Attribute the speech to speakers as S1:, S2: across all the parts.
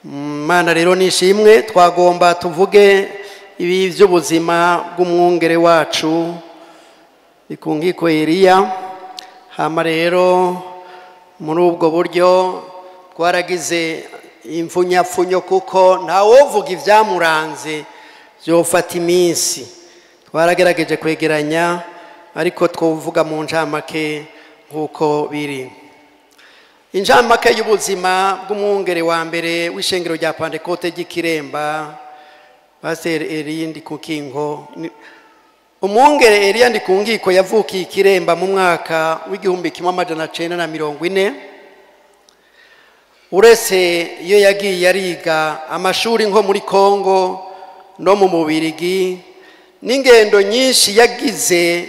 S1: Mana rero nishimwe twagomba tuvuge ibi by'ubuzima bw'umwungere wacu bikungiko Eliya. Hama rero muri ubwo buryo twaragize imfunyapfunyo kuko ntawovuga ivyamuranze byofata iminsi. Twaragerageje kwegeranya ariko twovuga mu njamake nkuko biri. Injamake y'ubuzima bw'umwungere wa mbere w'ishengero rya Pentecote ry'Ikiremba, Pastor Eliya Ndikukinko. Umwungere Eliya Ndikunkiko yavukiye Ikiremba mu mwaka w'1940. Uretse iyo yagiye ariga amashuri nko muri Kongo no mu Mubirigi, n'ingendo nyinshi yagize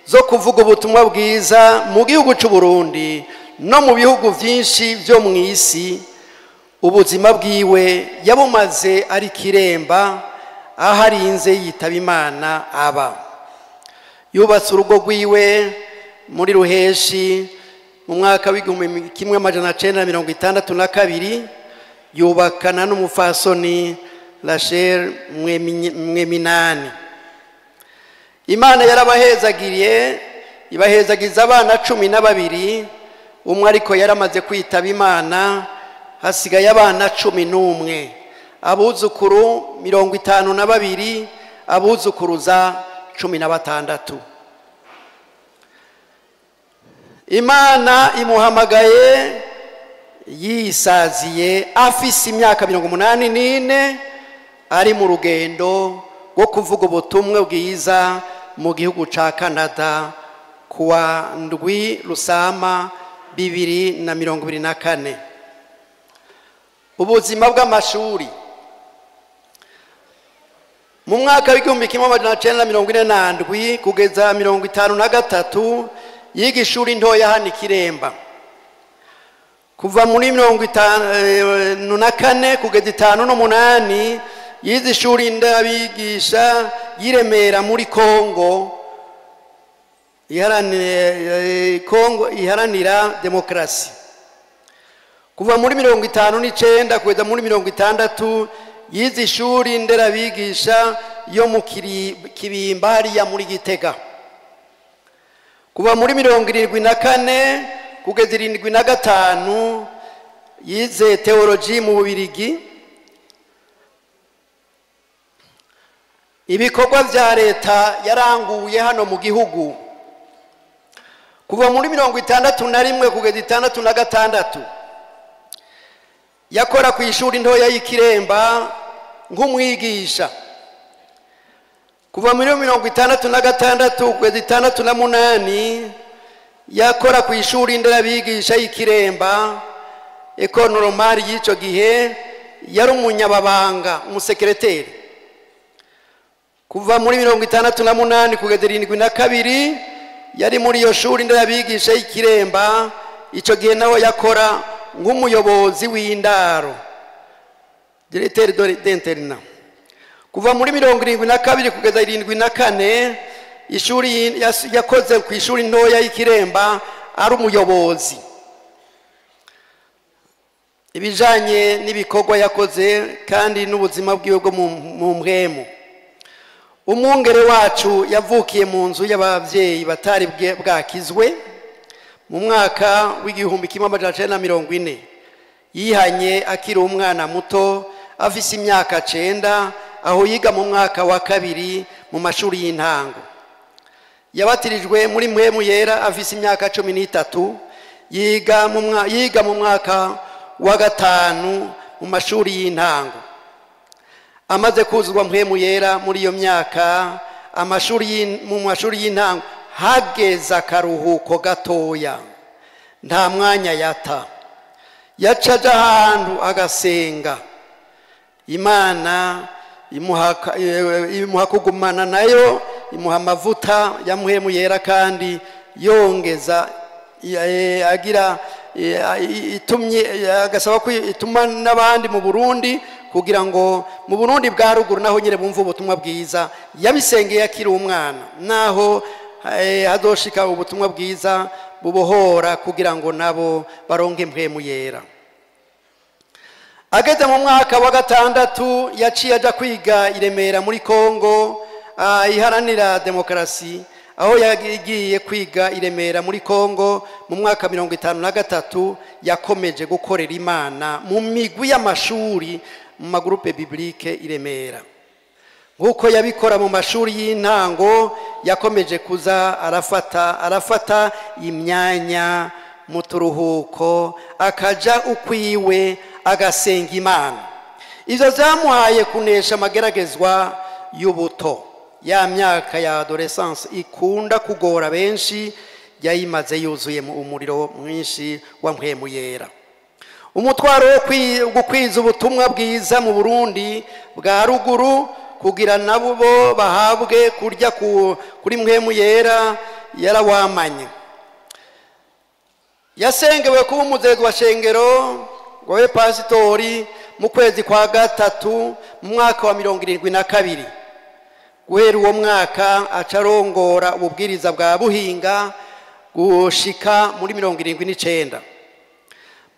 S1: zo kuvuga ubutumwa bwiza mu gihugu cy'u Burundi no mu bihugu byinshi byo mu isi. Ubuzima bwiwe yabumaze ari Kiremba, aharinze yitaba Imana aba. Yubatse urugo rwiwe muri Ruheshi mu mwaka w'1962, yubakana n'umufasoni Rachel Mweminani. Imana yarabahezagiriye, ibahezagiza abana 12. Umwe ariko yaramaze kwitaba Imana, hasigaye abana 11, abuzukuru 52, abuzukuruza 16. Imana imuhamagaye yisaziye afise imyaka 84, ari mu rugendo rwo kuvuga ubutumwa bwiza mu gihugu ca Canada kuwa ndwi Rusama 2024. Ubuzima bw'amashuri mu mwaka w'1947 kugeza 1953 yiga ishuri ntoya hano Ikiremba. Kuva muri 1954 kugeza 1958 yize ishuri ndabigisha y'Iremera muri Kongo iharanira demokrasi. Kuva muri 1959 kugeza muri 1960 yize ishuri nderabigisha yo mu Kibimba hariya muri Gitega. Kuva muri 1974 kugeza 1975 yize teology mu Bubirigi. Ibikorwa vya leta yaranguye hano mu gihugu. Kuva muri 1961 kugeza 1966 yakora ku ishuri ntoya y'Ikiremba nk'umwigisha. Kuva muri 1966 kugeza 1968 yakora ku ishuri nderabigisha y'Ikiremba Ecole Normale y'ico gihe, yari umunyababanga, umusekreteri. Kuva muri 1968 kugeza 1972 yari muri iyo shuri nderabigisha y'Ikiremba, ico gihe naho yakora nk'umuyobozi w'indaro, directeur d'internat. Kuva muri 1972 kugeza 1974 ishuri yakoze ku ishuri ntoya y'Ikiremba ari umuyobozi. Ibijanye n'ibikorwa yakoze kandi n'ubuzima bwiwe bwo mu mpwemu. Umwungere wacu yavukiye mu nzu y'abavyeyi batari bwakizwe mu mwaka w'1940. Yihanye akiri umwana muto afise imyaka 9, aho yiga mu mwaka wa 2 mu mashuri y'intango. Yabatirijwe muri Mpwemu Yera afise imyaka 13, yiga mu mwaka wa 5 mu mashuri y'intango. Amaze kuzuzwa Mpwemu Yera muri iyo myaka, mu mashuri y'intango hageza akaruhuko gatoya, nta mwanya yata. Yacaja ahantu agasenga. Imana imuha kugumana nayo, imuha amavuta ya Mpwemu Yera, kandi yongeza agira agasaba ko ituma n'abandi mu Burundi, kugira ngo mu Burundi bwa ruguru naho nyire bumva ubutumwa bwiza. Yabisengeye akiri umwana, naho hazoshika ubutumwa bwiza bubohora kugira ngo nabo baronke Mpwemu Yera. ageze mu mwaka wa gatandatu yaciye aja kwiga i Remera muri Kongo iharanira demokarasi, aho yagiye kwiga i Remera muri Kongo mu mwaka 53 yakomeje gukorera Imana mu migwi y'amashuri mu magroupe biblique i Remera. Nkuko yabikora mu mashuri y'intango yakomeje kuza arafata imyanya mu turuhuko akaja ukwiwe agasenga Imana. Ivyo vyamuhaye kunesha amageragezwa y'ubuto, ya myaka ya adolescence ikunda kugora benshi, yayimaze yuzuye mu umuriro mwinshi wa mpwemu yera. Umutwaro wo gukwiza ubutumwa bwiza mu Burundi bwa ruguru kugira nabo bahabwe kurya kuri mpwemu yera yarawamanye. Yasengewe kuba umuzezi wa shengero ngowe pasitori mu kwezi kwa gatatu mu mwaka wa 72. Guhera uwo mwaka acarongora ububwiriza bwa Buhinga gushika muri 79.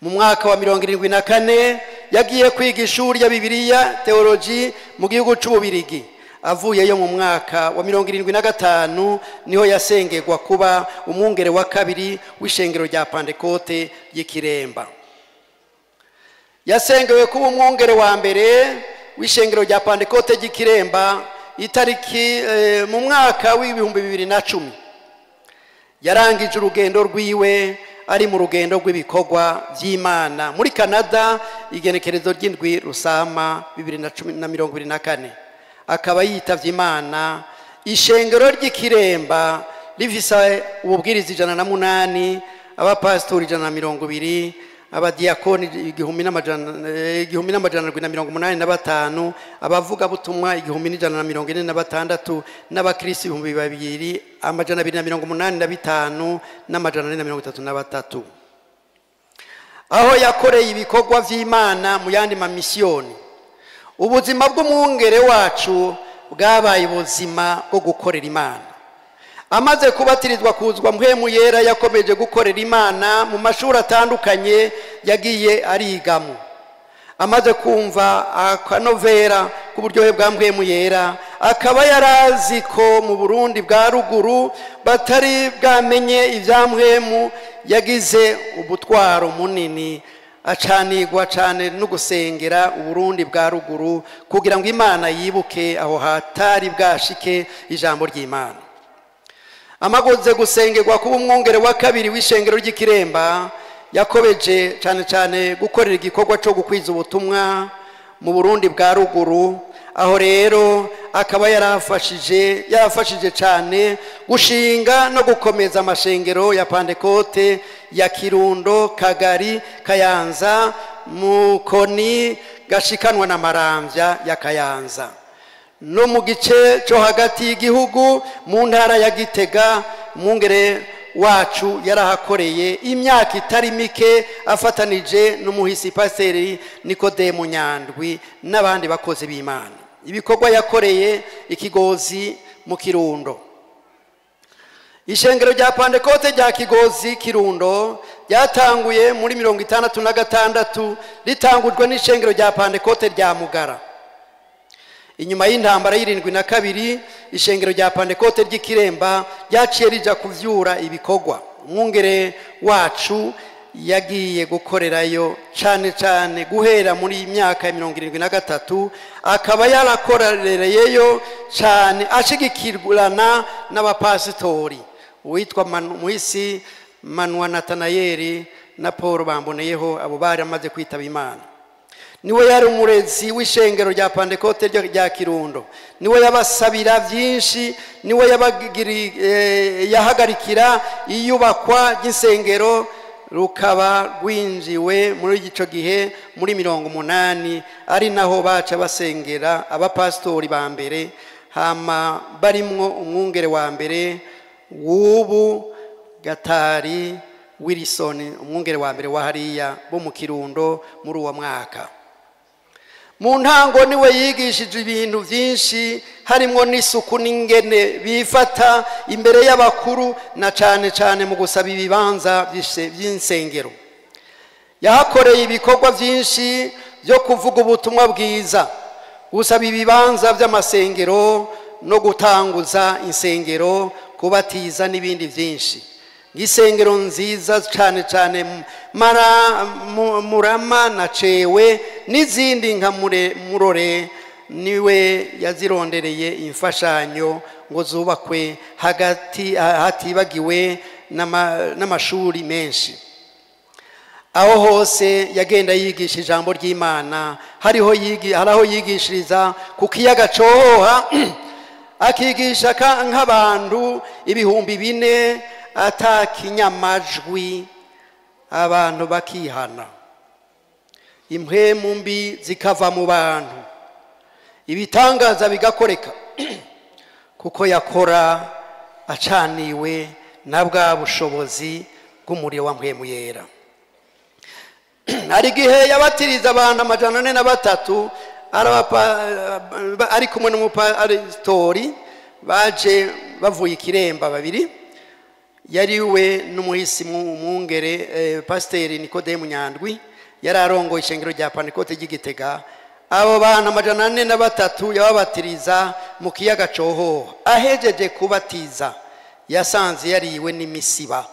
S1: Mu mwaka wa 74 yagiye kwiga ishuri ya Bibiliya Theology mu gihugu c'Ububirigi. Avuyeyo mu mwaka wa 75 niho yasengerwa kuba umwungere wa kabiri w'ishengero rya Pentecote y'Ikiremba. Yasengewe kuba umwungere wa mbere w'ishengero rya Pentecote y'Ikiremba itariki mu mwaka w'2010. Yarangije urugendo rwiwe ari mu rugendo rw'ibikorwa by'Imana muri Canada igenekerezo ry'indwi Rusama 2024. Akaba yitavye Imana. Ishengero ry'Ikiremba rifise ububwiriza 108, abapastori 120, abadiakoni 1785, abavuga butumwa 1146, n'abakristo 2285 n'amajana. Aho yakoreye ibikorwa vy'Imana mu yandi mamisiyoni. Ubuzima bw'umwungere wacu bwabaye ubuzima bwo gukorera Imana. Amaze kubatirizwa kuzwa mpwemu yera yakomeje gukorera Imana mu mashuri atandukanye yagiye arigamo. Amaze kumva akanovera k'uburyohe bwa mpwemu yera, akaba yarazi ko mu Burundi bwa ruguru batari bwamenye ivya mpwemu, yagize ubutwaro munini acanigwa cane no gusengera Uburundi bwa ruguru kugira ngo Imana yibuke aho hatari bwashike ijambo ry'Imana. Amagoze gusengerwa kuba umwungere wa kabiri w'ishengero ry'Ikiremba, yakobeje cane gukorera igikorwa cyo gukwiza ubutumwa mu Burundi bwa ruguru. Aho rero akaba yarafashije cane gushinga no gukomeza amashengero ya Pentecote ya Kirundo, Kagari, Kayanza, Mukoni, Gashikanwa na Maramvya ya Kayanza. No mu gice cyo hagati y'igihugu mu ntara ya Gitega, umwungere wacu yarahakoreye imyaka itari mike afatanije n'umuhisi Pasiteri Nikodemu Nyandwi n'abandi bakozi b'Imana. Ibikorwa yakoreye Ikigozi mu Kirundo. Ishengero rya Pentecote rya Kigozi Kirundo ryatanguye muri 1966, ritangujwe n'ishengero rya Pentecote rya Mugara. Inyuma y'intambara y'72 ishengero rya Pentecote ry'Ikiremba ryaciye rija kuvyura ibikorwa. Umwungere wacu yagiye gukorerayo cane guhera muri imyaka ya 73, akaba yarakorereyeyo cane ashigikirana n'abapasitori uwitwa Muhisi Manwa Natanayeli na Paul Bamboneyeho. Abo bari amaze kwitaba Imana. Niwe yari umurezi w'ishengero rya Pentecote rya Kirundo. Niwe yabasabira byinshi, niwe yahagarikira iyubakwa ry'isengero rukaba rwinjiwe muri ico gihe muri 80, ari naho baca basengera abapastori ba mbere, hama barimwo umwungere wa mbere w'ubu Gatari Wilson, umwungere wa mbere wa hariya bo mu Kirundo muri uwo mwaka. Mu ntango niwe yigishije ibintu byinshi, harimo n'isuku n'ingene bifata imbere y'abakuru na cane mu gusaba ibibanza by'insengero. Yahakoreye ibikorwa byinshi byo kuvuga ubutumwa bwiza, gusaba ibibanza by'amasengero no gutanguza insengero, kubatiza n'ibindi byinshi. Nk'isengero nziza cyane cyane Murama na Cewe n'izindi nka Murore niwe yazirondereye imfashanyo ngo zubakwe hatibagiwe n'amashuri menshi. Aho hose yagenda yigisha ijambo ry'Imana, hariho yigishiriza ku kiyaga Cohoha akigisha nk'abantu 4,000 atakinyamajwi, abantu bakihana, impwemu mbi zikava mu bantu, ibitangaza bigakoreka kuko yakora acaniwe na bwa bushobozi bw'umuriro wa mpwemu yera. Hari igihe yabatiriza abantu 403 ari kumwe n'umupasitori baje bavuye Kiremba babiri, yariwe n'umuhisi mwungere Pasiteri Nikodemu Nyandwi, yari arongoye ishengero rya Pantekote ry'Igitega. Abo bantu 403 yababatiriza mu kiyaga Cohoha. Ahejeje kubatiza yasanze yariwe n'imisiba,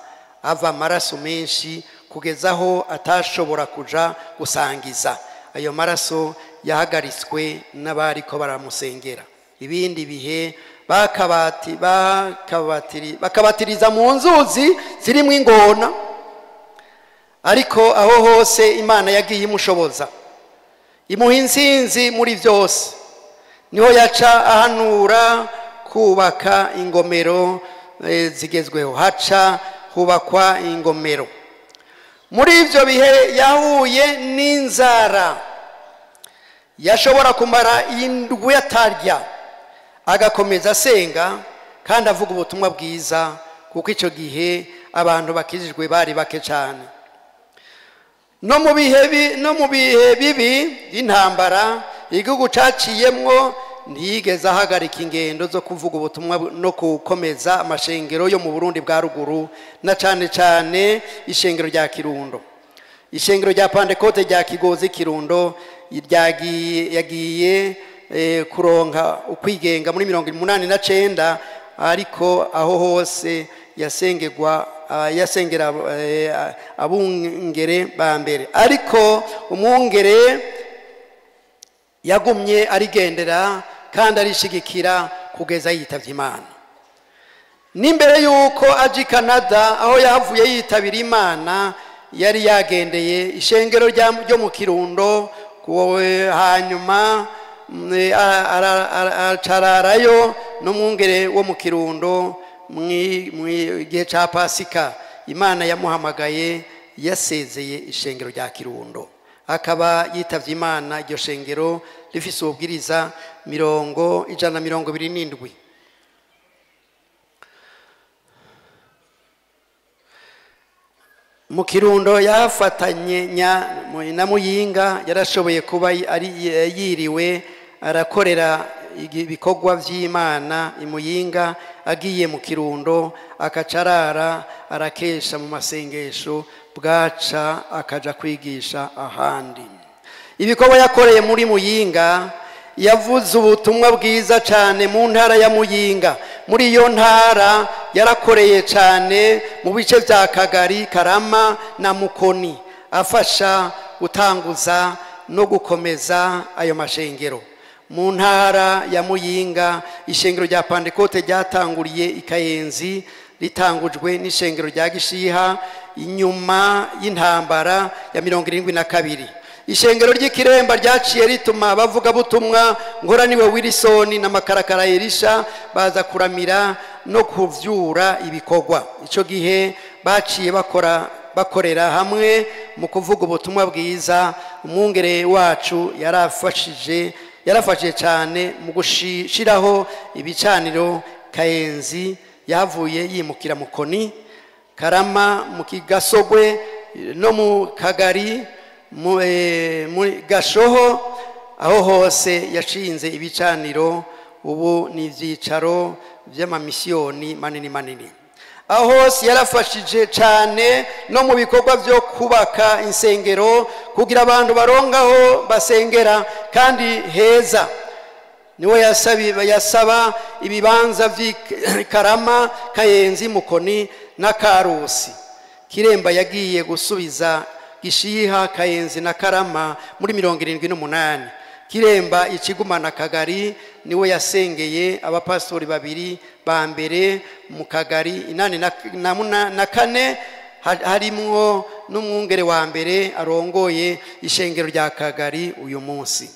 S1: ava amaraso menshi kugezaho atashobora kuja gusangiza. Ayo maraso yahagaritswe n'abari ko baramusengera. Ibindi bihe bakabatiriza mu nzuzi zirimo ingona, ariko aho hose Imana yagiye imushoboza, imuha intsinzi muri byose. Niho yaca ahanura kubaka ingomero zigezweho, haca hubakwa ingomero. Muri ibyo bihe yahuye n'inzara, yashobora kumara indwi atarya, agakomeza asenga kandi avuga ubutumwa bwiza, kuko icyo gihe abantu bakijijwe bari bake cyane. No mu bihe bibi y'intambara igihugu caciyemwo, ntiyigeze ahagarika ingendo zo kuvuga ubutumwa no gukomeza amashengero yo mu Burundi bwa ruguru, na cyane cyane ishengero rya Kirundo. Ishengero rya Pantekote rya Kigozi Kirundo yagiye kuronka ukwigenga muri 1989, ariko aho hose yasengera abungere ba mbere, ariko umwungere yagumye arigendera kandi arishigikira kugeza yitavye Imana. N'imbere yuko aje Canada, aho yavuye yitabira Imana, yari yagendeye ishengero ryo mu Kirundo, hanyuma ararayo n'umwungere wo mu Kirundo. Mu gihe cya Pasika Imana yamuhamagaye, yasezeye ishengero rya Kirundo, akaba yitavye Imana. Iryo shengero rifise ubwiriza 127. Mu Kirundo yafatanye na Muyinga, yarashoboye kuba yiriwe arakorera ibikorwa vy'Imana imuyinga. Agiye mu Kirundo akacarara arakesha mu masengesho, bwaca akaja kwigisha ahandi. Ibikorwa yakoreye muri Muyinga, yavuze ubutumwa bwiza cyane mu ntara ya Muyinga. Muri iyo ntara yarakoreye cyane mu bice bya Kagari, Karama na Mukoni, afasha gutanguza no gukomeza ayo mashengero. Mu ntara ya Muyinga, ishengero rya Pantekote ryatanguriye Ikayenzi, ritangujwe n'ishengero rya Gishiha inyuma y'intambara ya 72. Ishengero ry'Ikiremba ryaciye rituma bavuga butumwa Ngoraniwe Wilson na Makarakara Elisha baza kuramira no kuvyura ibikorwa. Ico gihe baciye bakorera hamwe mu kuvuga ubutumwa bwiza. Umwungere wacu yarafashije cyane mu gushiraho ibicaniro Kayenzi. Yavuye yimukira Mukoni, Karama, mu Kigasogwe no mu Kagari, mu Gashoho. Aho hose yashinze ibicaniro. Ubu ni ivyicaro vy'amamisiyoni manini. aho hose yarafashije cyane no mu bikorwa byo kubaka insengero kugira abantu barongaho basengera kandi heza. Niwe yasaba ibibanza vy'Ikarama, Kayenzi, Mukoni na Karusi. Kiremba yagiye gusubiza Gishiha, Kayenzi na Karama muri 78. Kiremba Ikigumana Kagari niwe yasengeye abapastori babiri ba mbere mu Kagari 84, harimwo n'umwungere wa mbere arongoye ishengero rya Kagari uyu munsi.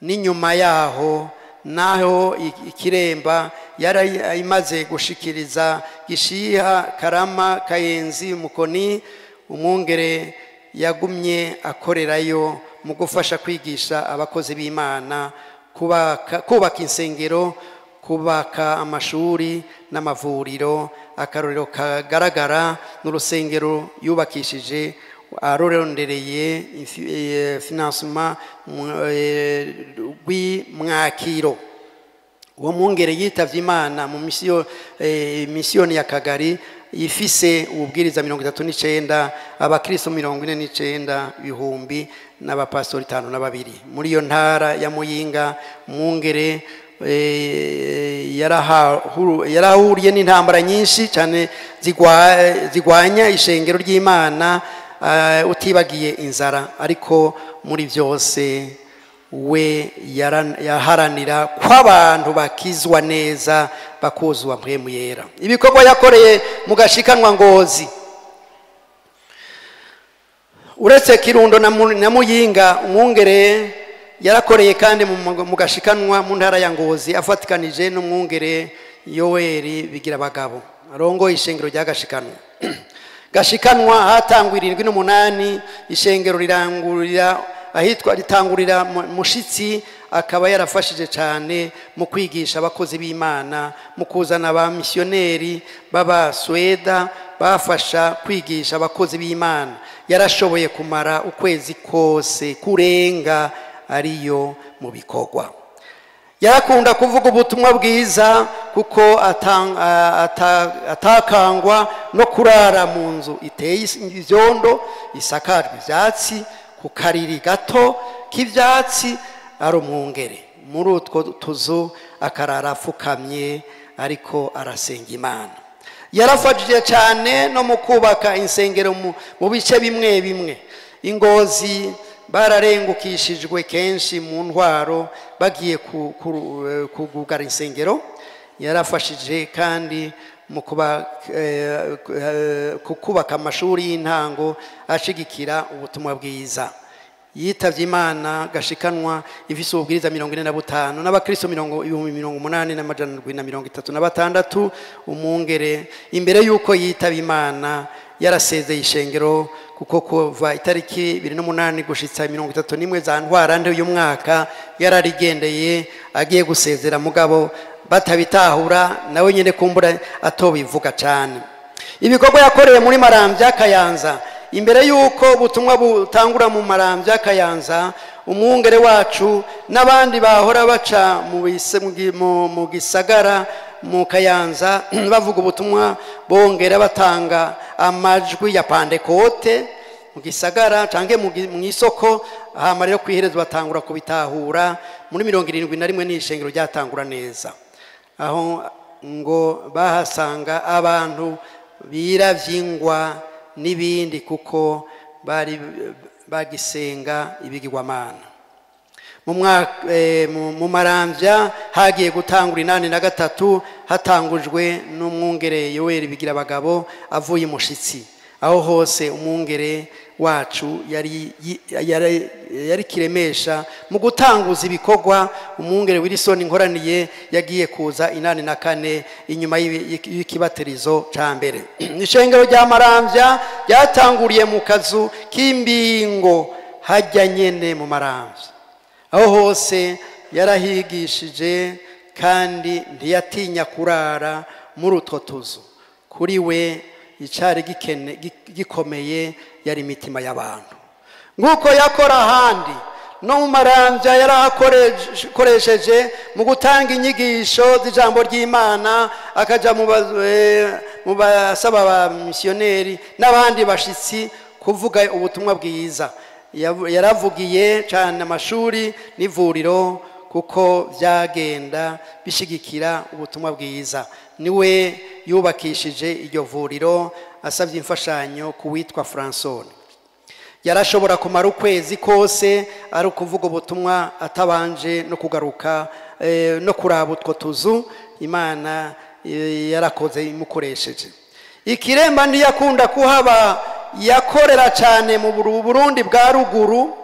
S1: N'inyuma yaho naho Ikiremba yari imaze gushikiriza Gishiha, Karama, Kayenzi, Mukoni, umwungere yagumye akorerayo mu gufasha kwigisha abakozi b'Imana, kubaka insengero, kubaka amashuri n'amavuriro. Akarorero kagaragara n'urusengero yubakishije arorondereye financement rw'Imwakiro. Uwo mwungere yitavye Imana mu misiyoni ya Kagari ifise ububwiriza 39, abakristo 49 bihumbi n'abapastori 52. Muri iyo ntara ya Muyinga mwungere yarahuriye n'intambara nyinshi cyane zigwanya ishengero ry'Imana, utibagiye inzara, ariko muri byose we yaharanira ko abantu bakizwa neza bakuzwa mpwemu yera. Ibikorwa yakoreye mu Gashikanwa Ngozi, uretse Kirundo na Muyinga, umwungere yarakoreye kandi mu Gashikanwa mu ntara ya Ngozi afatikanije n'umwungere Yoweri Bigirabagabo arongoye ishengero rya Gashikanwa. Gashikanwa hatangwa 78, ishengero rirangurira ahitwa ritangurira Mushitsi, akaba yarafashije cyane mu kwigisha abakozi b'Imana, mu kuzana ba missioneri baba Sweda bafasha kwigisha abakozi b'Imana. Yarashoboye kumara ukwezi kose kurenga ariyo mu bikorwa. Yarakunda kuvuga ubutumwa bwiza kuko atakangwa no kurara mu nzu iteye ivyondo, isakajwe ivyatsi, ku kariri gato k'ivyatsi. Ari umwungere muri utwo tuzu akarara afukamye ariko arasenga Imana. Yarafashije cyane no mu kubaka insengero mu bice bimwe bimwe. Ingozi bararengukishijwe kenshi mu ntwaro bagiye kugugara insengero. Yarafashije kandi mu kubaka amashuri y'intango ashigikira ubutumwa bwiza. Yitavye Imana Gashikanwa ifise ubwiriza 45 n'abakristo 80,736. Umwungere imbere yuko yitavye Imana yarasezeye ishengero kuko kuva itariki 28 gushitsa 31 za Ntwarante uyu mwaka yararigendeye agiye gusezera, mugabo batabitahura nawe nyene kumbura atobivuga cyane. Ibikorwa yakoreye muri Maramvya, Kayanza, imbere yuko ubutumwa butangura mu Maramvya, Kayanza, umwungere wacu n'abandi bahora baca mu gisagara mu Kayanza bavuga ubutumwa, bongera batanga amajwi ya Pantekote mu gisagara canke mu isoko. Hama rero kwiherezo batangura kubitahura muri 71 n'ishengero ryatangura neza, aho ngo bahasanga abantu biravyingwa n'ibindi kuko bari bagisenga ibigirwamana. Mu Maramvya hagiye gutangura 83, hatangujwe n'umwungere Yoweri Bigirabagabo avuye Mushitsi. Aho hose umwungere wacu yari kiremesha mu gutanguza ibikorwa. Umwungere Wilson Nkoraniye yagiye kuza 84 inyuma y'ikibaterizo ca mbere. Ishengero rya Maramvya ryatanguriye mu kazu k'imbingo hajya nyene mu Maramvya. Aho hose yarahigishije kandi ntiyatinya kurara muri utwo tuzu. Kuri we icari gikomeye yari imitima y'abantu. Nguko yakora ahandi no mu Maramvya yarakoresheje mu gutanga inyigisho z'ijambo ry'Imana, akaja mu mu basaba ba missionnaire n'abandi bashitsi kuvuga ubutumwa bwiza. Yaravugiye cyane amashuri n'ivuriro kuko byagenda bishigikira ubutumwa bwiza. Niwe yubakishije iryo vuriro asabye imfashanyo kuwitwa François. Yarashobora kumara ukwezi kose ari ukuvuga ubutumwa atabanje no kugaruka no kuraba utwo tuzu Imana yarakoze imukoresheje. Ikiremba ntiyakunda kuhaba, yakorera cyane mu Burundi bwa ruguru,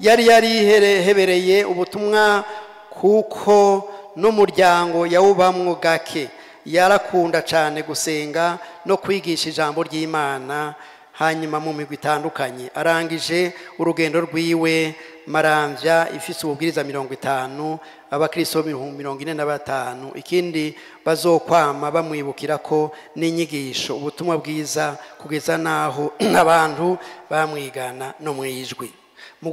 S1: yari hebereye ubutumwa kuko n'umuryango yawubamwo gake. Yarakunda cyane gusenga no kwigisha ijambo ry'Imana. Hanyuma mu migwi itandukanye arangije urugendo rwiwe Maramvya ifise ububwiriza 50, abakristo 45. Ikindi bazokwama bamwibukira ko n'inyigisho ubutumwa bwiza kugeza naho abantu bamwigana no mwijwi. Mu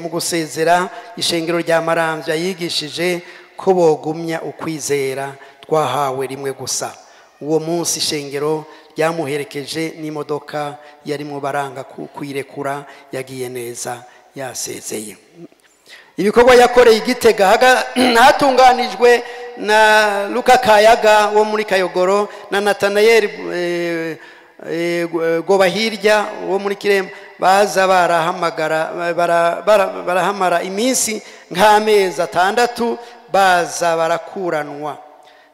S1: gusezera ishengero rya Maramvya yigishije ko bogumya ukwizera twahawe rimwe gusa. Uwo munsi ishengero ryamuherekeje n'imodoka yari mu baranga kwirekura, yagiye neza yasezeye. Ibikorwa yakoreye Igitega hatunganijwe na Luka Kayaga wo muri Kayogoro na Nathanael Gobahirya wo muri Kiremba. Baza barahamara iminsi nk'amezi 6 baza barakuranwa.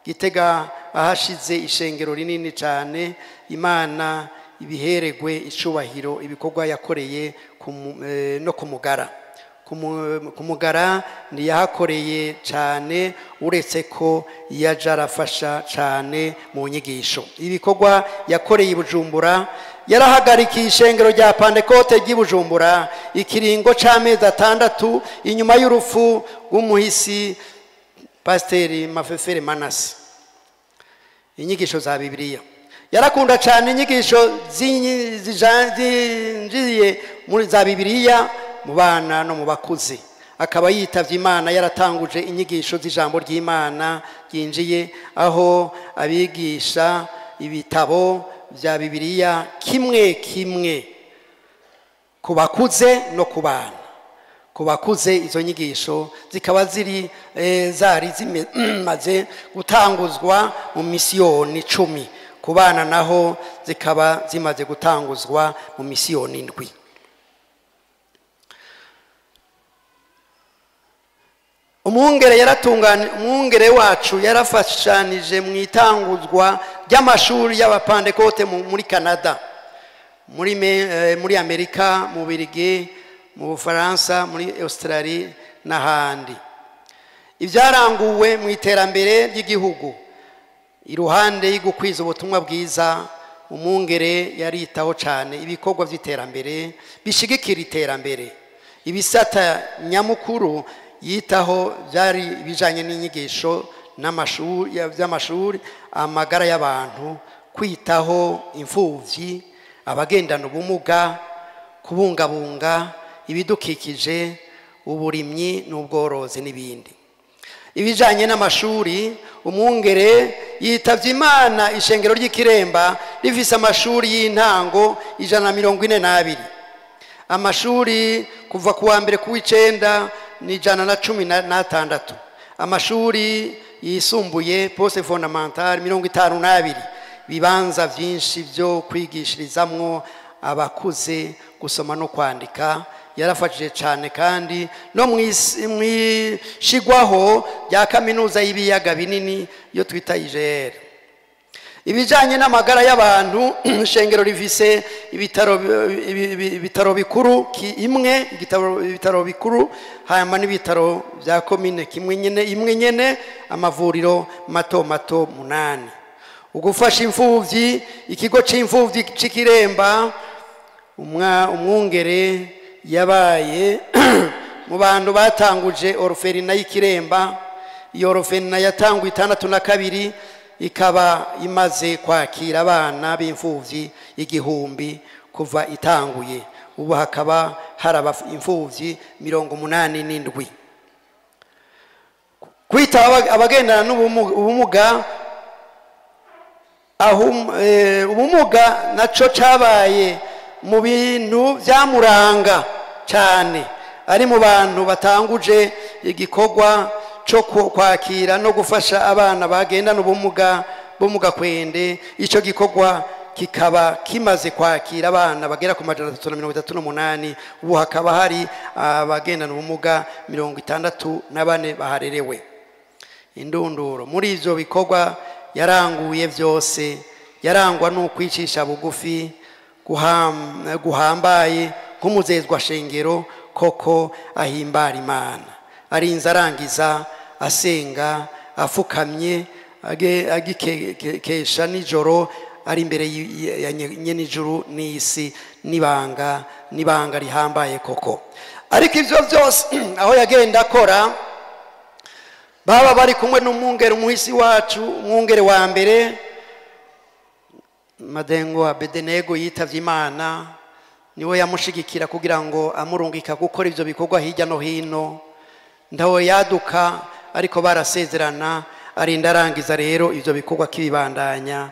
S1: Gitega ahashize ishengero rinini cyane. Imana ibiheregwe icubahiro ibikorwa yakoreye no kumugara. Kumugara ndiyahakoreye cyane, uretse ko yajarafasha cyane mu nyigisho. Ibikorwa yakoreye Bujumbura, yarahagarikiye ishengero rya Pentecote ry'Ibujumbura ikiringo c'amezi 6 inyuma y'urupfu rw'umuhisi Pasiteri Mafefere Manase. Inyigisho za Bibiliya yarakunda cyane, inyigisho zinjiye muri za Bibiliya mu bana no mu bakuze. Akaba yitavye Imana yaratanguje inyigisho z'ijambo ry'Imana yinjiye aho abigisha ibitabo bya Bibiliya kimwe kimwe ku bakuze no ku bana. Ku bakuze izo nyigisho zikaba zari zimaze gutanguzwa mu misiyoni 10. Ku bana naho zikaba zimaze gutanguzwa mu misiyoni 7. Umwungere wacu yarafashanije mu itanguzwa ry'amashuri y'abapantekote muri Canada, muri Amerika, mu Bubiligi, mu Bufaransa, muri Australia n'ahandi. Ibyaranguwe mu iterambere ry'igihugu iruhande y'igukwiza ubutumwa bwiza, umwungere yaritaho cyane ibikorwa by'iterambere bishigikira iterambere. Ibisata nyamukuru yitaho byari bijanye n'inyigisho by'amashuri, amagara y'abantu, kwitaho imfuvyi, abagendana ubumuga, kubungabunga ibidukikije, uburimyi n'ubworozi n'ibindi. Ibijanye n'amashuri, umwungere yitavye Imana ishengero ry'Ikiremba rifise amashuri y'intango 142. Amashuri kuva kuwa mbere ku 9 ni 116. Amashuri yisumbuye poste fondamentale 52. Bibanza vyinshi byo kwigishirizamwo abakuze gusoma no kwandika. Yarafashije cyane kandi no mwishigwaho rya kaminuza y'ibiyaga binini yo twita IGR. Ibijanye n'amagara y'abantu, shengero rifise ibitaro bikuru ibitaro bikuru, hanyuma n'ibitaro bya komine imwe nyene, amavuriro mato 8. Ugufasha imfuvyi, ikigo c'imfuvyi c'Ikiremba, umwungere yabaye mu bantu batanguje orphelinat y'Ikiremba. Iyo orphelinat yatanguye 62, ikaba imaze kwakira abana b'imfuvyi 1000 kuva itanguye. Ubu hakaba haraba imfuvyi 87. Kwita abagendana n'ubumuga, ubumuga naco cabaye mu bintu byamuranga cyane, ari mu bantu batanguje igikorwa cyo kwakira no gufasha abana bagendana ubumuga bo mu Gakwende. Icyo gikorwa kikaba kimaze kwakira abana bagera ku 338. Ubu hakaba hari abagendana ubumuga 64 baharerewe. Indunduro muri ivyo bikorwa yaranguye byose, yarangwa no kwicisha bugufi guhambaye nk'umuzezwa shengero koko ahimbara Imana. Arinze arangiza asenga afukamye agikesha nijoro, ari imbere ya nyenijuru n'isi nibanga rihambaye koko. Ariko ivyo byose aho yagenda akora, baba bari kumwe n'umwungere umuhisi wacu, umwungere wa mbere Madengo Abedenego yitavye Imana, niwe yamushigikira kugira ngo amurungika gukora ivyo bikorwa hirya no hino. Ndawe yaduka ariko barasezerana, arinda arangiza rero ivyo bikorwa kibibandanya.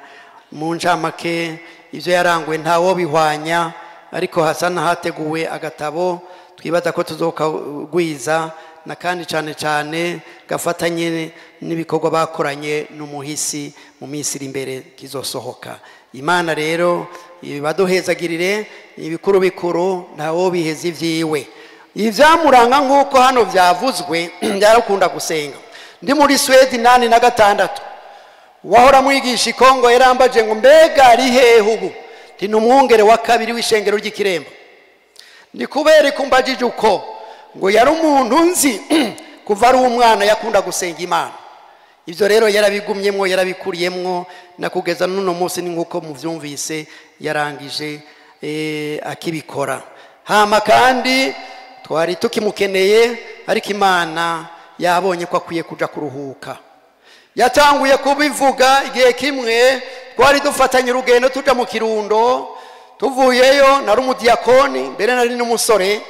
S1: Mu ncamake ivyo yarangwe ntawo bihwanya, ariko hasana hateguwe agatabo twibaza ko tuzokagwiza, na kandi cyane gafatanye n'ibikorwa bakoranye n'umuhisi mu minsi iri imbere kizosohoka. Imana rero baduhezagirire ibikuru bikuru, ntawo biheza ivyiwe. Ivyamuranga nk'uko hano vyavuzwe, byarakunda gusenga. Ndi muri Swede 86, wahora mwigisha Kongo yarambaje ngo mbega ari hehe ubu? Ndi n'umwungere wa kabiri w'ishengero ry'Ikirembo. Ndi kubera kumbajije uko ngo yari umuntu nzi kuva ari umwana yakunda gusenga Imana. Ivyo rero yarabigumyemwo, yarabikuriyemwo, na kugeza n'uno munsi ni nkuko muvyumvise yarangije akibikora. Hama kandi twari tukimukeneye, ariko Imana yabonye ko akwiye kuja kuruhuka. Yatanguye kubivuga igihe kimwe twari dufatanye urugendo tuja mu Kirundo. Tuvuyeyo nari umudiyakoni, mbere nari n'umusore,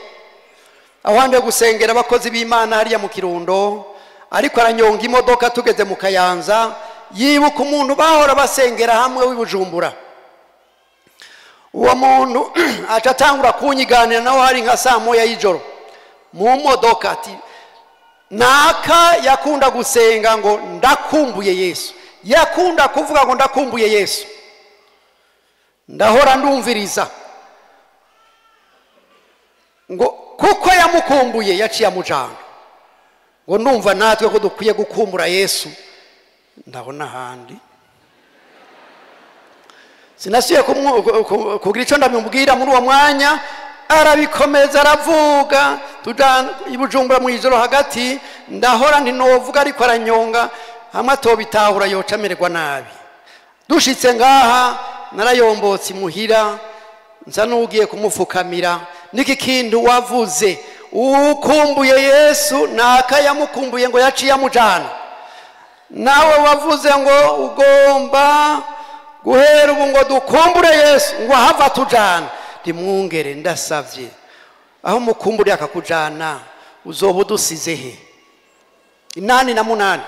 S1: awande gusengera abakozi b'Imana hariya mu Kirundo. Ariko aranyonga imodoka tugeze mu Kayanza, yibuka umuntu bahora basengera hamwe w'ibujumbura. Uwo muntu atatangura kunyiganira, naho hari nka saa moya y'ijoro mu modoka, ati naka yakunda gusenga ngo ndakumbuye Yesu, yakunda kuvuga ngo ndakumbuye Yesu. Ndahora ndumviriza ngo kuko yamukumbuye yaciye amujana, ngo ndumva natwe ko dukwiye gukumbura Yesu. Ndabona handi sinasuye kugira icyo ndamubwira muri uwo mwanya. Arabikomeza aravuga, tujana ibujumbura mu ijoro hagati. Ndahora ntinovuga, ariko aranyonga, hamwe atobitahura yoca amererwa nabi. Dushitse ngaha narayombotse imuhira, nza n'ugiye kumufukamira. Niki kintu wavuze ukumbuye Yesu, naka yamukumbuye ngo yaciye amujana. Nawe wavuze ngo ugomba guhera ubu ngo dukumbure Yesu, ngo hava tujana. Ndimwungere ndasavye, aho mukumbure akakujana uzoba udusize he? 8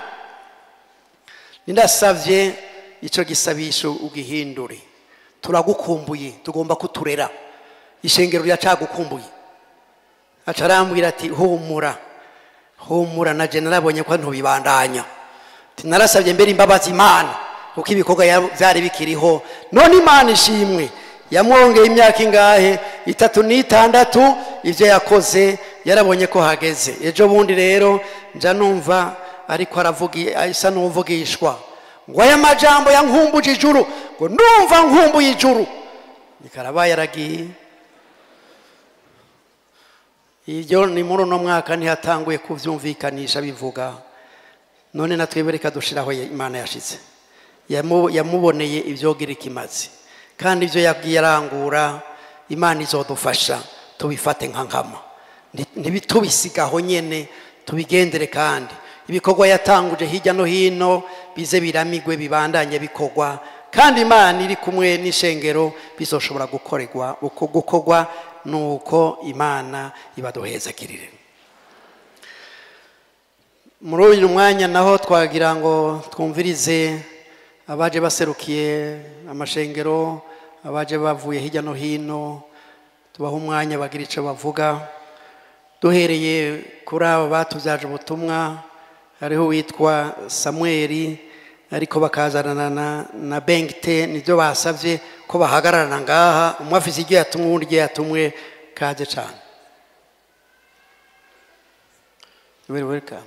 S1: ndasavye ico gisabisho ugihindure. Turagukumbuye, tugomba kuturera, ishengero ryacagukumbuye. Acarambwira ati humura naje narabonye ko ntubibandanya. Narasabye mbere imbabazi Imana kuko ibikorwa byari bikiriho, none Imana ishimwe yamwongeye imyaka ingahe 36. Ivyo yakoze yarabonye ko hageze. Ejo bundi rero nja numva ariko aravuga isa n'uvugishwa ngo aya majambo yankumbuje ijuru, ngo ndumva nkumbuye ijuru. Nikaraba yaragiye. Iyo ni muri no mwaka ntihatanguye kuvyumvikanisha bivuga, none natwebereka dushiraho Imana yashitse. Yamuboneye ivyogira ikimazi, kandi ivyo yagiye arangura Imana izodufasha tubifate nka nkama, ntibitubisigaho nyene, tubigendere. Kandi ibikorwa yatanguje hirya no hino bize biramigwe, bibandanye bikorwa, kandi Imana iri kumwe n'ishengero bizoshobora gukorwa nuko Imana ibaduhezagirire. Muri uyu mwanya naho twagira ngo twumvirize abaje baserukiye amashengero, abaje bavuye hirya no hino, tubaha umwanya bagira ico bavuga. Duhereye kuri abo batuvyaje ubutumwa, hariho witwa Samuel, ariko bakazanana na Bengte, nivyo basavye ko bahagararana ngaha, umwe afise igihe yatumwe uwundi igihe yatumwe. Kaze cane. You're welcome.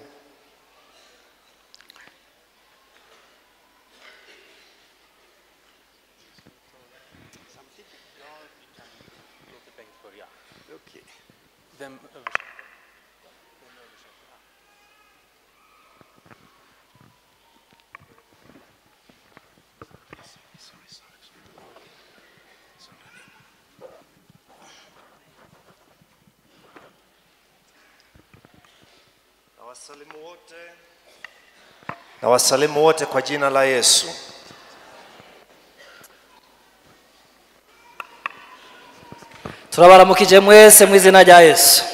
S2: Na wasalimu wote kwa jina la Yesu.
S3: Turabaramukije mwese mu izina rya Yesu.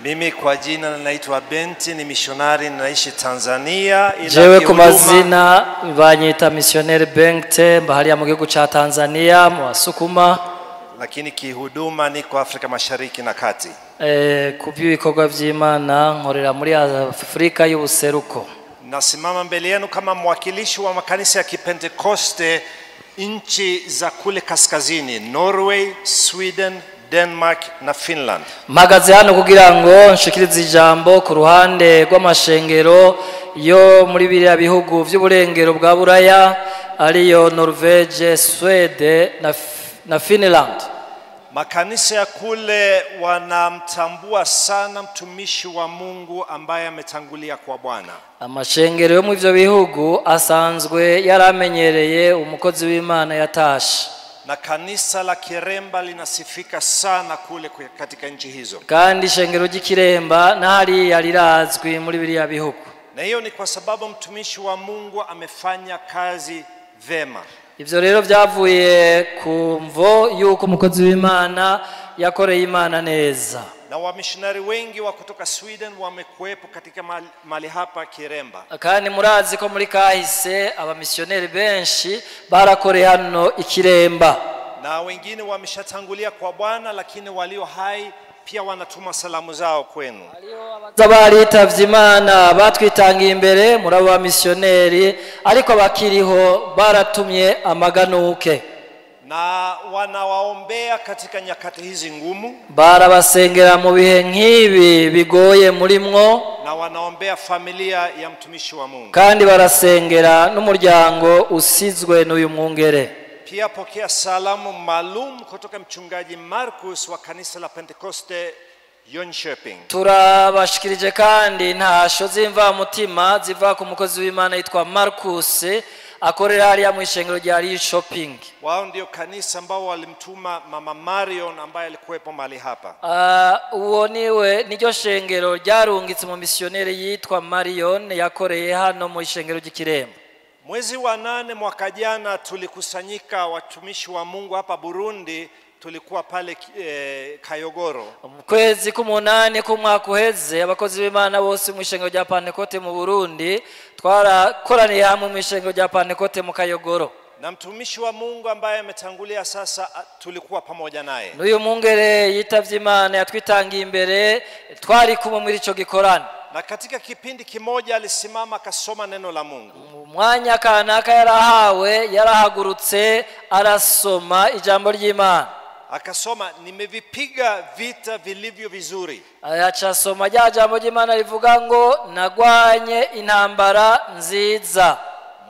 S2: Mimi kwa jina naitwa Benti, ni missionary, naishi Tanzania.
S3: Jewe ku mazina banyita missionnaire Bengte, bahari ya mu gihugu ca Tanzania mu Wasukuma,
S2: lakini kihuduma niko Afrika Mashariki na Kati.
S3: Ku by'ibikorwa by'Imana nkorera muri Afrika y'ubuseruko.
S2: Nasimama mbele yenu kama mwakilishi wa makanisa ya Kipentekoste nchi za kule kaskazini, Norway, Sweden, Denmark na Finland.
S3: Mpagaze hano kugira ngo nshikirize ijambo ku ruhande rw'amashengero yo muri biriya bihugu by'uburengero bwa Buraya, ariyo Norvege, Sweden na Finland.
S2: Makanisa ya kule wanamtambua sana mtumishi wa Mungu ambaye ametangulia kwa Bwana.
S3: Amashengero yo mu ivyo bihugu asanzwe yaramenyereye umukozi w'Imana yatashe.
S2: Na kanisa la Kiremba linasifika sana kule katika nchi hizo.
S3: Kandi ishengero ry'Ikiremba nahari yarirazwi muri biriya bihugu.
S2: Na hiyo ni kwa sababu mtumishi wa Mungu amefanya kazi vema.
S3: Ivyo rero byavuye ku mvo yuko umukozi w'Imana yakoreye Imana neza.
S2: Na wamissionari wengi wa kutoka Sweden wamekuwepo katika mali hapa Kiremba.
S3: Kandi murazi ko muri kahise abamissioneri benshi barakoreye hano Ikiremba.
S2: Na wengine wameshatangulia kwa Bwana, lakini walio hai pia wanatuma salamu zao kwenu.
S3: Zabaritavye Imana batwitangiye imbere muri abo bamissioneri, ariko bakiriho baratumye amaganuke.
S2: Na wanawaombea katika nyakati hizi ngumu.
S3: Barabasengera mu bihe nk'ibi bigoye murimwo.
S2: Na wanaombea familia ya mtumishi wa Mungu.
S3: Kandi barasengera n'umuryango usizwe n'uyu mwungere.
S2: Pia pokea salamu maalum kutoka mchungaji Marcus wa kanisa la Pentekoste Jönköping.
S3: Turabashikirije kandi ntasho zimva mutima ziva ku mukozi w'Imana yitwa Marcus, akorera hariya mu ishengero rya Jönköping.
S2: Wao ndio kanisa ambao walimtuma mama Marion ambaye alikuwepo mahali hapa.
S3: Uwo niwe niryo shengero ryarungitse mu missionnaire yitwa Marion yakoreye hano mu ishengero ry'Ikiremba.
S2: Mwezi wa 8 mwaka jana tulikusanyika watumishi wa Mungu hapa Burundi, tulikuwa pale Kayogoro.
S3: Kwezi kumunani kumwaka uheze abakozi b'Imana bose mu ishengero rya Pentekote mu Burundi twarakoraniye hamwe mu ishengero rya Pentekote mu Kayogoro.
S2: Na mtumishi wa Mungu ambaye ametangulia sasa tulikuwa pamoja naye.
S3: N'uyu mwungere yitavye Imana yatwitangiye imbere, twari kumwe muri ico gikorano.
S2: Na katika kipindi kimoja alisimama akasoma neno la Mungu.
S3: Mwanya kanaka yarahagurutse arasoma ijambo ry'Imana.
S2: Akasoma, nimevipiga vita vilivyo vizuri.
S3: Ayachasoma rya jambo ry'Imana rivuga ngo nagwanye intambara nziza.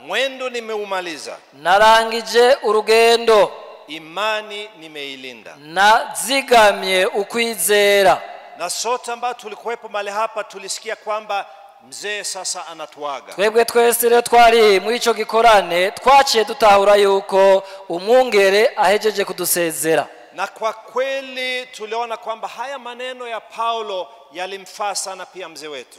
S2: Mwendo nimeumaliza.
S3: Narangije urugendo.
S2: Imani nimeilinda.
S3: Nazigamye ukwizera.
S2: Na sote ambao tulikuwepo mahali hapa tulisikia kwamba mzee sasa anatuaga.
S3: Twebwe twese rero twari muri ico gikorane twaciye dutahura yuko umwungere ahejeje kudusezera.
S2: Na kwa kweli tuliona kwamba haya maneno ya Paulo yalimfaa sana pia mzee wetu.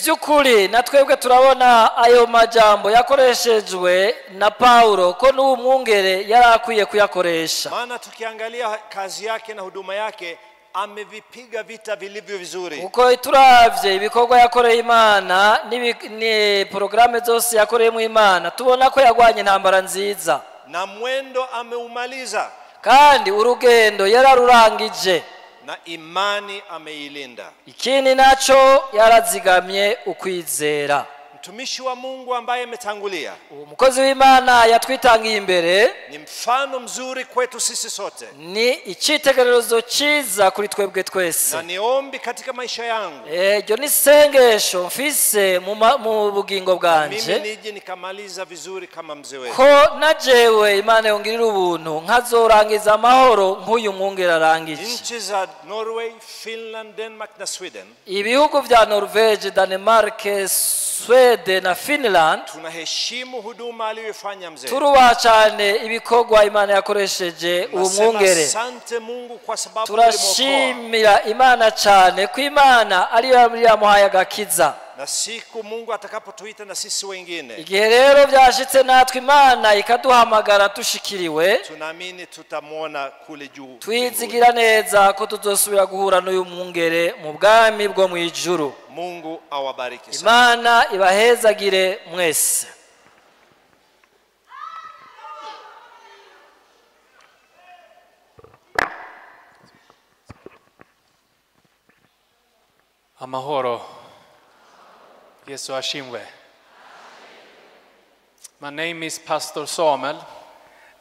S3: Vyukuri na twebwe turabona ayo majambo yakoreshejwe na Paulo ko n'umwungere yarakwiye kuyakoresha.
S2: Maana tukiangalia kazi yake na huduma yake amevipiga vita vilivyo vizuri.
S3: uko turavye ibikorwa yakoreye Imana ni programme zose yakoreye mu Imana tubona ko yagwanye intambara nziza
S2: Na mwendo ameumaliza.
S3: kandi urugendo yararurangije
S2: Na imani ameilinda.
S3: ikindi naco yarazigamye ukwizera.
S2: Mtumishi wa Mungu ambaye ametangulia
S3: Umukozi w'Imana yatwitangiye imbere
S2: ni mfano mzuri kwetu sisi sote.
S3: ni icitegererezo ciza kuri twebwe twese.
S2: Na niombi katika maisha yangu
S3: Iryo ni sengesho mfise mu bugingo
S2: mimi
S3: bwanje
S2: nije nikamaliza vizuri kama mzee wetu.
S3: ko najewe Imana yongirira ubuntu nkazorangiza amahoro nk'uyu mwungera arangije.
S2: Nchi za Norway, Finland, Denmark na Sweden
S3: Ibihugu vya Norvege, Denmark, Sweden na Finland
S2: tunaheshimu huduma aliyofanya mzee.
S3: turubaha cyane ibikorwa Imana yakoresheje uwo mwungere.
S2: Asante Mungu kwa sababu ulimwokoa.
S3: Turashimira Imana cyane ko Imana ariyo yamuhaye agakiza.
S2: Na siku Mungu atakapotuita na sisi wengine,
S3: Igihe rero byashitse natwe Imana ikaduhamagara tushikiriwe,
S2: tunaamini tutamwona kule juu.
S3: twizigira neza ko tuzosubira guhura n'uyu mwungere mu bwami bwo mu ijuru.
S2: Mungu awabariki sana.
S3: Imana ibahezagire mwese.
S4: Amahoro. Yesu ashimwe. My name is Pastor Samuel.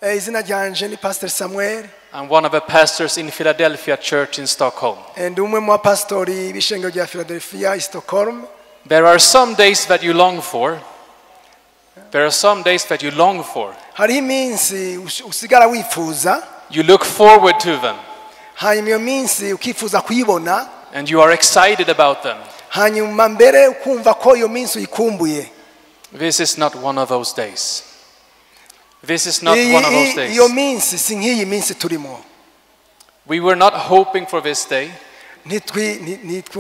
S5: Izina ryanje ni Pastor Samuel.
S4: I'm one of the pastors in Philadelphia Church in Stockholm.
S5: Ndi umwe mu pastori b'ishengero rya Philadelphia i Stockholm.
S4: There are some days that you long for. There are some days that you long for.
S5: Hariho iminsi usigara wifuza,
S4: You look forward to them
S5: hanyuma iyo minsi ukifuza kuyibona,
S4: and you are excited about them.
S5: hanyuma mbere ukumva ko iyo minsi uyikumbuye.
S4: This is not one of those days. This is not one of those days.
S5: Iyo minsi si nk'iyi minsi turimo.
S4: We were not hoping for this day.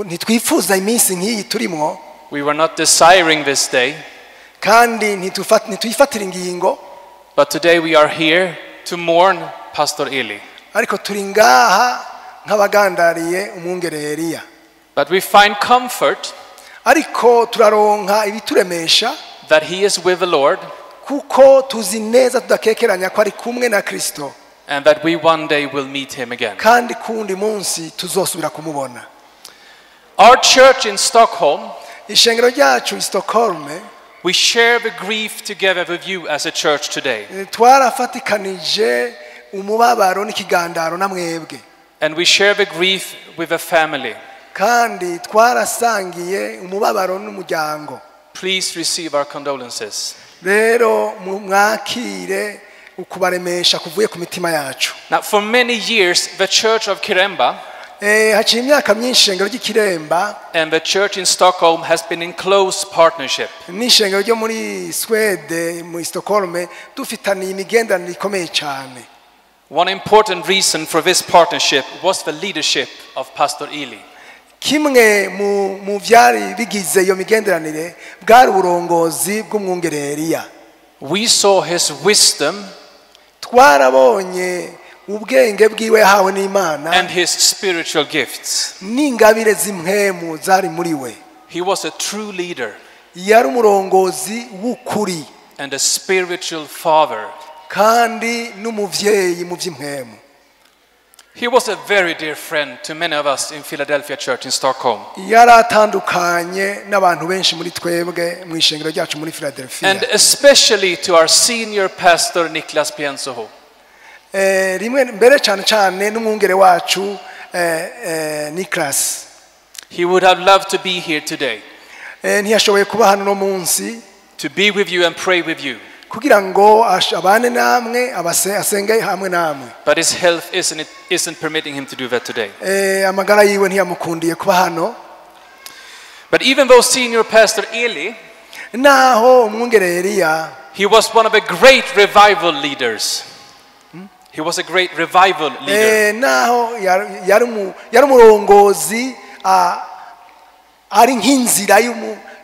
S5: Ntitwifuza iminsi nk'iyi turimo.
S4: We were not desiring this day.
S5: Kandi ntitwifatira ingingo.
S4: But today we are here to mourn Pastor Eli.
S5: Ariko turi ngaha nk'abagandariye umwungere Eliya.
S4: But we find comfort
S5: Ariko turaronka ibituremesha
S4: that he is with the Lord
S5: kuko tuzi neza tudakekeranya ko ari kumwe na Kristo,
S4: and that we one day will meet him again.
S5: kandi kundi munsi tuzosubira kumubona.
S4: Our church in Stockholm,
S5: Ishengero ryacu i Stockholm
S4: we share the grief together with you as a church today.
S5: Twarafatikanije umubabaro n'ikigandaro na mwebwe,
S4: And we share the grief with the family.
S5: kandi twarasangiye umubabaro n'umuryango.
S4: Please receive our condolences.
S5: Rero mwakire ukubaremesha kuvuye ku mitima yacu.
S4: Now, for many years, the Church of Kiremba
S5: Haciye imyaka myinshi ishengero ry'Ikiremba
S4: and the church in Stockholm has been in close partnership.
S5: n'ishengero ryo muri Swede mu Stockholm dufitaniye imigenderanire ikomeye cyane.
S4: One important reason for this partnership was the leadership of Pastor Eli.
S5: Kimwe mu vyari bigize iyo migenderanire bwari uburongozi bw'umwungere Eliya.
S4: We saw his wisdom
S5: Twarabonye ubwenge bwiwe yahawe n'Imana
S4: and his spiritual gifts.
S5: n'ingabire z'impwemu zari muri we.
S4: He was a true leader
S5: Yari umurongozi w'ukuri
S4: and a spiritual father.
S5: kandi n'umuvyeyi mu vy'impwemu.
S4: He was a very dear friend to many of us in Philadelphia Church in Stockholm.
S5: Yaratandukanye n'abantu benshi muri twebwe mu ishengero ryacu muri Philadelphia.
S4: And especially to our senior pastor Niklas Piensoho.
S5: Rimwe mbere cyane n'umwungere wacu Niklas.
S4: He would have loved to be here today,
S5: Ntiyashoboye kuba hano no munsi
S4: to be with you and pray with you.
S5: kugira ngo abane namwe asenge hamwe namwe.
S4: But his health isn't permitting him to do that today.
S5: Amagara yiwe ntiyamukundiye kuba hano.
S4: But even though senior pastor Eli,
S5: Naho umwungere Eliya
S4: he was one of the great revival leaders. He was a great revival leader.
S5: Naho yari umurongozi ari nk'inzira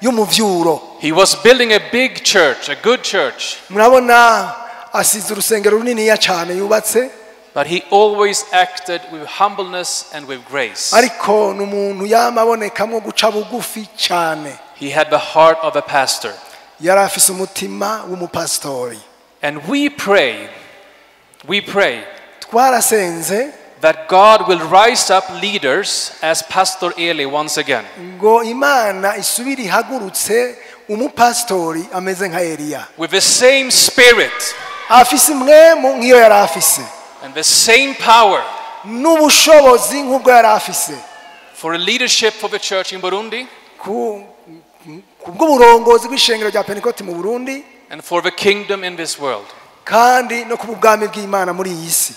S5: y'umuvyuro.
S4: He was building a big church, a good church.
S5: Murabona asize urusengero runini ya cyane yubatse.
S4: but he always acted with humbleness and with grace.
S5: ariko ni umuntu yamabonekamwo guca bugufi cyane.
S4: He had the heart of a pastor.
S5: Yari afise umutima w'umupasitori.
S4: And we pray
S5: twarasenze
S4: that God will rise up leaders as Pastor Eli once again.
S5: ngo Imana isubire ihagurutse umupasitori ameze nka Eliya,
S4: With the same spirit
S5: afise imwemu nk'iyo yari afise
S4: and the same power
S5: n'ubushobozi nk'ubwo yari afise
S4: for a leadership for the church in Burundi
S5: kubw'uburongozi bw'ishengero rya Pentecote mu Burundi
S4: and for the kingdom in this world.
S5: kandi no kubw'ubwami bw'Imana muri iyi si.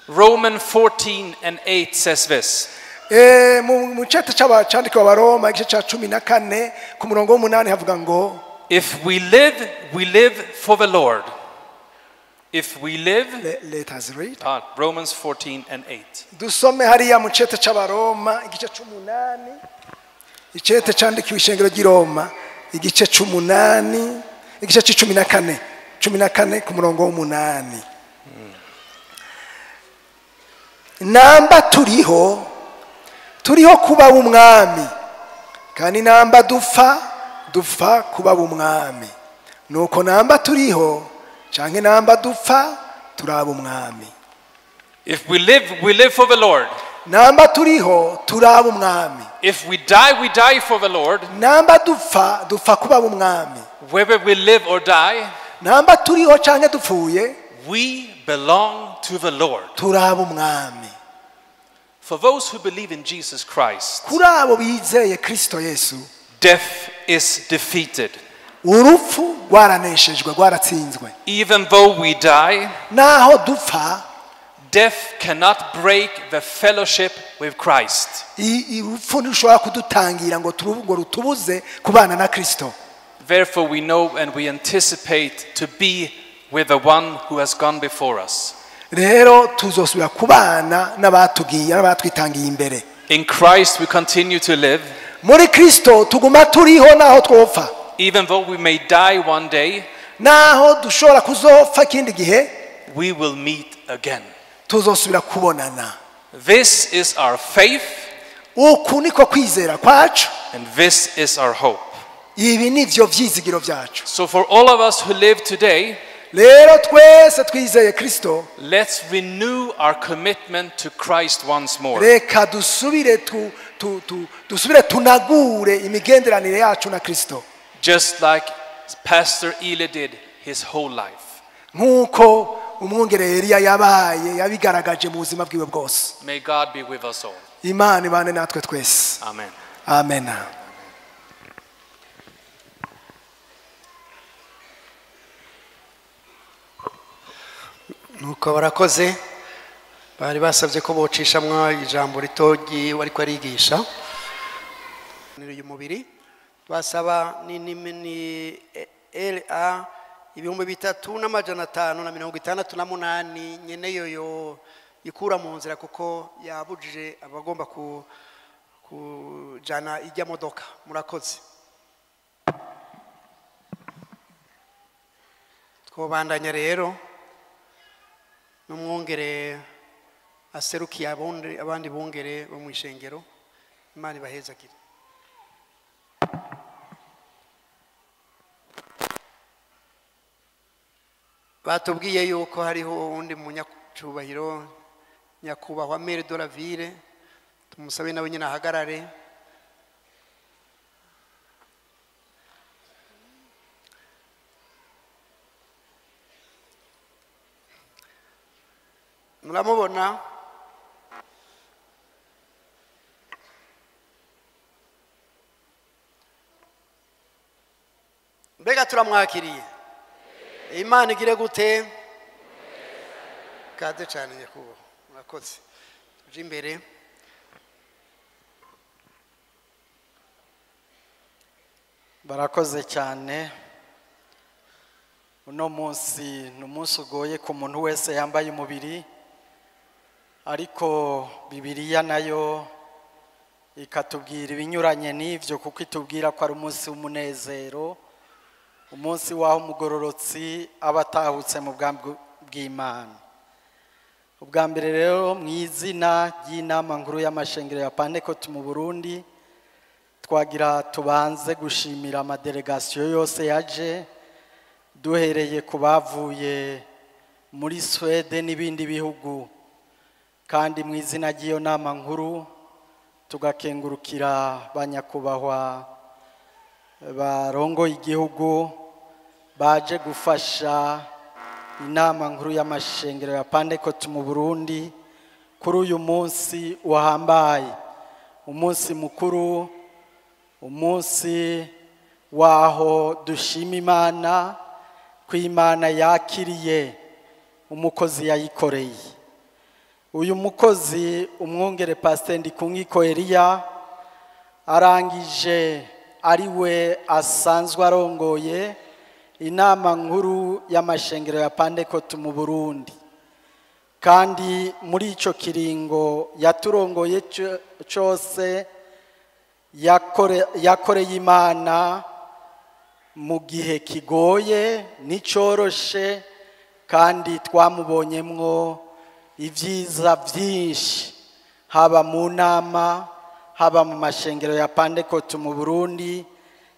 S4: Romans 14:8 says this.
S5: Mu cete cy'abandikiwe Abaroma igice cya 14 ku murongo w'8 havuga ngo
S4: If we live for the Lord. If we live,
S5: let us read.
S4: Romans 14:8.
S5: Dusome hariya mu cete cy'Abaroma igice 8, icete cyandikiwe ishengero ry'i Roma igice 8, igice 14 ku murongo w'8. Namba turiho kuba umwami, kandi namba dupfa kuba umwami. Nuko namba turiho canke namba dupfa turaba umwami.
S4: If we live for the Lord.
S5: Namba turiho turaba umwami.
S4: If we die for the Lord.
S5: Namba dupfa kuba umwami.
S4: Whether we live or die,
S5: namba turiho canke dupfuye,
S4: we belong to the Lord.
S5: turaba umwami.
S4: For those who believe in Jesus Christ,
S5: kuri abo bizeye Kristo Yesu,
S4: death is defeated.
S5: urupfu rwaraneshejwe, rwaratsinzwe.
S4: Even though we die,
S5: naho dupfa,
S4: death cannot break the fellowship with Christ.
S5: urupfu ntirushobora kudutangira ngo rutubuze kubana na Kristo.
S4: Therefore we know and we anticipate to be with the one who has gone before us.
S5: Rero tuzosubira kubana n'abatwitangiye imbere.
S4: In Christ we continue to live.
S5: Muri Kristo tuguma turiho naho twopfa.
S4: Even though we may die one day,
S5: naho dushobora kuzopfa kindi gihe,
S4: we will meet again.
S5: Tuzosubira kubonana.
S4: This is our faith.
S5: Uku niko kwizera kwacu.
S4: And this is our hope.
S5: Ibi nivyo vyizigiro vyacu.
S4: So for all of us who live today,
S5: rero twese twizeye Kristo,
S4: let's renew our commitment to Christ once more.
S5: Reka dusubire tunagure imigenderanire yacu na Kristo.
S4: Just like Pastor Eli did his whole life.
S5: Nkuko umwungere Eliya yabigaragaje mu buzima bwiwe bwose.
S4: May God be with us all.
S5: Imana ibane natwe twese.
S4: Amen.
S5: Amen.
S1: nuko barakoze, bari basabye ko bocishamwa ijambo ritogi wari ko arigisha uyu mubiri. Basaba ni LA 3558 nyene yoyo ikura mu nzira kuko yabujije abagomba kujana ijya modoka. Murakoze. Twobandanya rero n'umwongere aserukiye abandi bongere bo mu ishengero. Imana ibahezagire. Batubwiye yuko hariho undi munyacubahiro nyakubahwa Maire de la Ville, tumusabe nawe nyine ahagarare. Muramubona? Mbega turamwakiriye? Imana igire gute? Kaze cyane nyakubahwa. Murakoze. Tuje imbere.
S6: Barakoze cyane. Uno munsi ni umunsi ugoye ku muntu wese yambaye umubiri, ariko Bibiliya nayo ikatubwira ibinyuranye n'ivyo, kuko itubwira ko ari umunsi w'umunezero, umunsi waho umugororotsi aba atahutse mu bwami bw'Imana. ubwa mbere rero mu izina ry'inama nkuru y'amashengero ya Pentecote mu Burundi twagira tubanze gushimira amadelegasiyo yose yaje duhereye ku bavuye muri Sweden n'ibindi bihugu, kandi mu izina ry'iyo nama nkuru tugakengurukira banyakubahwa barongoye igihugu baje gufasha inama nkuru y'amashengero ya Pentecote mu Burundi kuri uyu munsi wahambaye, umunsi mukuru, umunsi waho dushima Imana ko Imana yakiriye umukozi yayikoreye. Uyu mukozi umwungere Pastor Ndikungiko Elia arangije ari we asanzwe arongoye inama nkuru y'amashengero ya Pentecote mu Burundi, kandi muri ico kiringo yaturongoye cyose yakoreye Imana mu gihe kigoye n'icoroshe, kandi twamubonyemwo ibyiza byinshi haba mu nama haba mu mashengero ya Pentecote mu Burundi.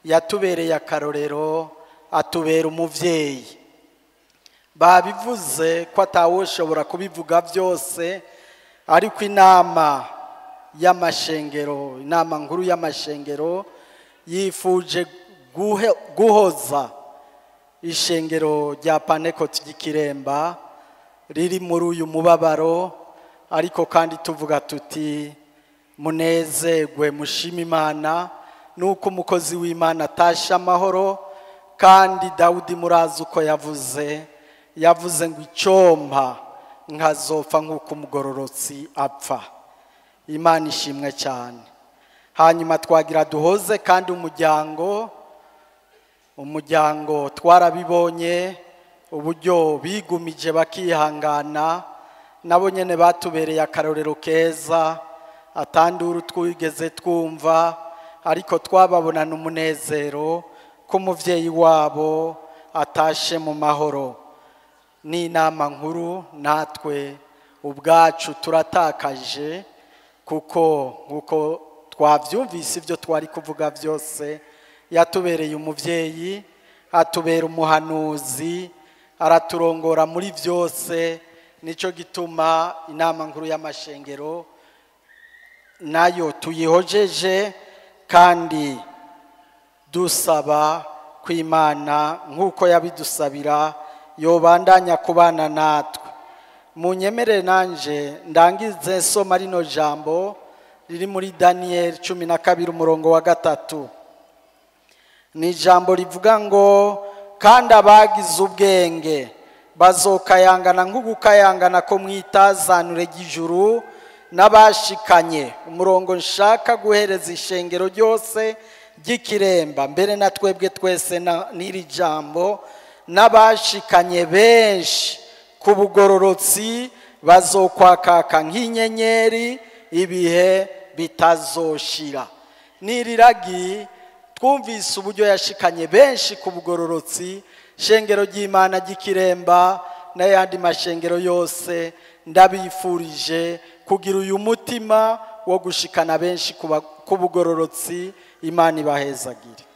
S6: Yatubereye akarorero, atubera umuvyeyi. Babivuze ko atawoshobora kubivuga byose, ariko inama y'amashengero, inama nkuru y'amashengero yifuje guhoza ishengero rya Pentecote ry'Ikiremba riri muri uyu mubabaro, ariko kandi tuvuga tuti munezerwe mushima Imana nuko umukozi w'Imana atasha amahoro. Kandi Dawudi murazi uko yavuze ngo icompa nkazopfa nk'uko umugororotsi apfa. Imana ishimwe cyane. Hanyuma twagira duhoze kandi umuryango twarabibonye uburyo bigumije bakihangana, nabo nyene batubereye akarorero keza, atanduru twigeze twumva, ariko twababonana umunezero ko umuvyeyi wabo atashe mu mahoro. N'inama nkuru natwe ubwacu turatakaje, kuko nkuko twavyumvise ibyo twari kuvuga byose, yatubereye umuvyeyi, atubera umuhanuzi, araturongora muri byose. Nico gituma inama nkuru y'amashengero nayo tuyihojeje, kandi dusaba ko Imana nk'uko yabidusabira yobandanya kubana natwe. Munyemerere nanje ndangize soma rino jambo riri muri Daniel 12:3. Ni jambo rivuga ngo kandi abagize ubwenge bazokayangana nk'ugukayangana ko mwitazanure ry'ijuru, n'abashikanye umurongo nshaka guhereza ishengero ryose ry'Ikiremba, mbere na twebwe twese n'iri jambo, n'abashikanye benshi ku bugororotsi bazokwakaka nk'inyenyeri ibihe bitazoshira. Niriragi twumvise uburyo yashikanye benshi ku bugororotsi, shengero ry'Imana ry'Ikiremba n'ayandi mashengero yose ndabifurije kugira uyu mutima wo gushikana benshi ku bugororotsi. Imana ibahezagire.